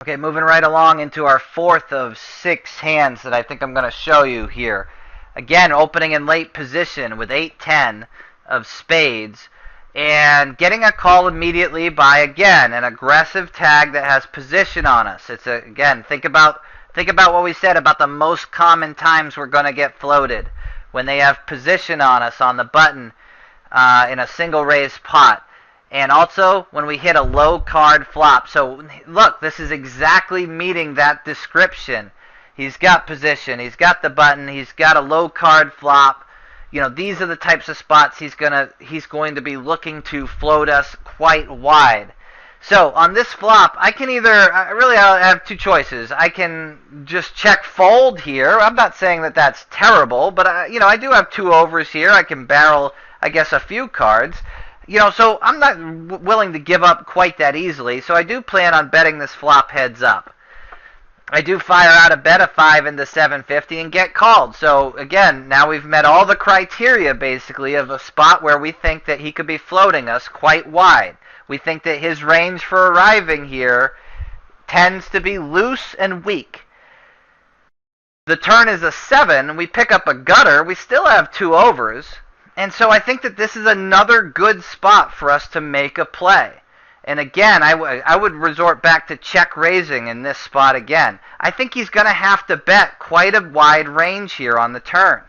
Okay, moving right along into our fourth of 6 hands that I think I'm going to show you here. Again, opening in late position with 8-10 of spades and getting a call immediately by, again, an aggressive tag that has position on us. Again, think about what we said about the most common times we're going to get floated. When they have position on us on the button in a single raised pot. And also when we hit a low card flop. So look, this is exactly meeting that description. He's got position, he's got the button, he's got a low card flop. You know, these are the types of spots he's going to be looking to float us quite wide. So on this flop, I can I have two choices. I can just check fold here. I'm not saying that that's terrible, but I do have 2 overs here. I can barrel, I guess, a few cards. So I'm not willing to give up quite that easily. So I do plan on betting this flop heads up. I do fire out a bet of 5 into 750 and get called. So again, now we've met all the criteria basically of a spot where we think that he could be floating us quite wide. We think that his range for arriving here tends to be loose and weak. The turn is a 7. We pick up a gutter. We still have 2 overs. And so I think that this is another good spot for us to make a play. And again, I would resort back to check raising in this spot again. I think he's going to have to bet quite a wide range here on the turn.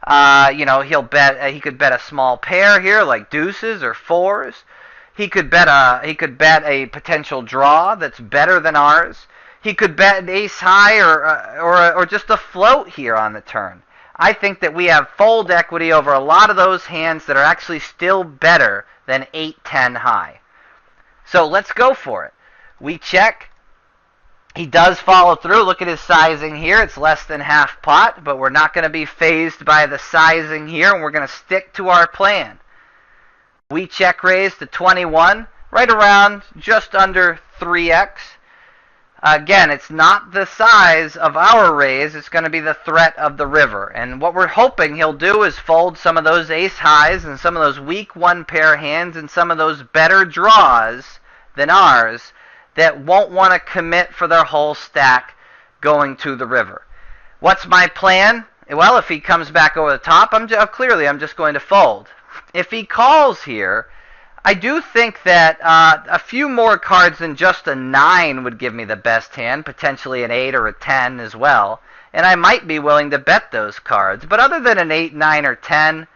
He could bet a small pair here, like deuces or 4s. He could bet a potential draw that's better than ours. He could bet an ace high or just a float here on the turn. I think that we have fold equity over a lot of those hands that are actually still better than 8-10 high. So let's go for it. We check. He does follow through. Look at his sizing here. It's less than half pot, but we're not going to be fazed by the sizing here, and we're going to stick to our plan. We check raise to 21, right around just under 3x. Again, it's not the size of our raise, it's going to be the threat of the river. And what we're hoping he'll do is fold some of those ace highs and some of those weak 1-pair hands and some of those better draws than ours that won't want to commit for their whole stack going to the river. What's my plan? Well, if he comes back over the top, I'm just going to fold. If he calls here, I do think that a few more cards than just a 9 would give me the best hand, potentially an 8 or a 10 as well, and I might be willing to bet those cards. But other than an 8, 9, or 10,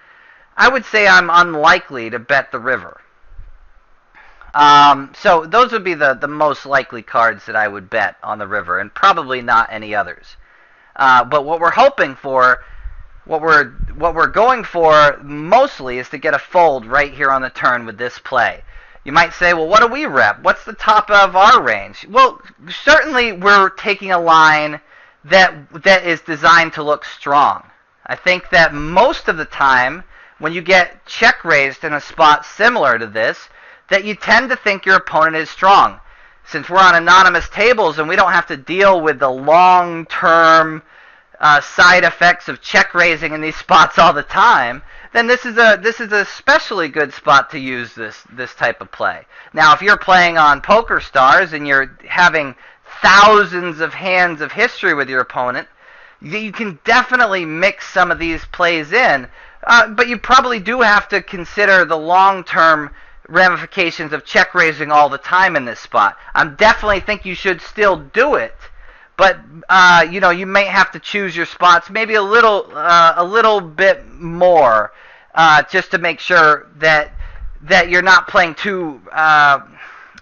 I would say I'm unlikely to bet the river. So those would be the most likely cards that I would bet on the river, and probably not any others. But what we're hoping for, what we're going for mostly is to get a fold right here on the turn with this play. You might say, well, what do we rep? What's the top of our range? Well, certainly we're taking a line that is designed to look strong. I think that most of the time when you get check raised in a spot similar to this, that you tend to think your opponent is strong. Since we're on anonymous tables and we don't have to deal with the long-term side effects of check raising in these spots all the time, then this is a especially good spot to use this type of play. Now, if you're playing on Poker Stars and you're having thousands of hands of history with your opponent, you can definitely mix some of these plays in, but you probably do have to consider the long-term ramifications of check raising all the time in this spot. I definitely think you should still do it. But you may have to choose your spots maybe a little bit more, just to make sure that you're not playing too. I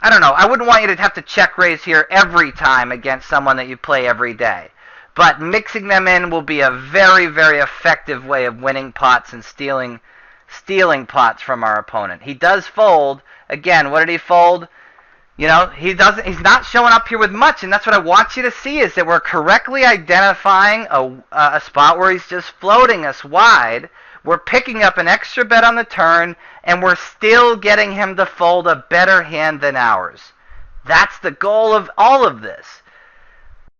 don't know. I wouldn't want you to have to check raise here every time against someone that you play every day. But mixing them in will be a very, very effective way of winning pots and stealing pots from our opponent. He does fold. Again, what did he fold? He's not showing up here with much, and that's what I want you to see, is that we're correctly identifying a spot where he's just floating us wide. We're picking up an extra bet on the turn, and we're still getting him to fold a better hand than ours. That's the goal of all of this.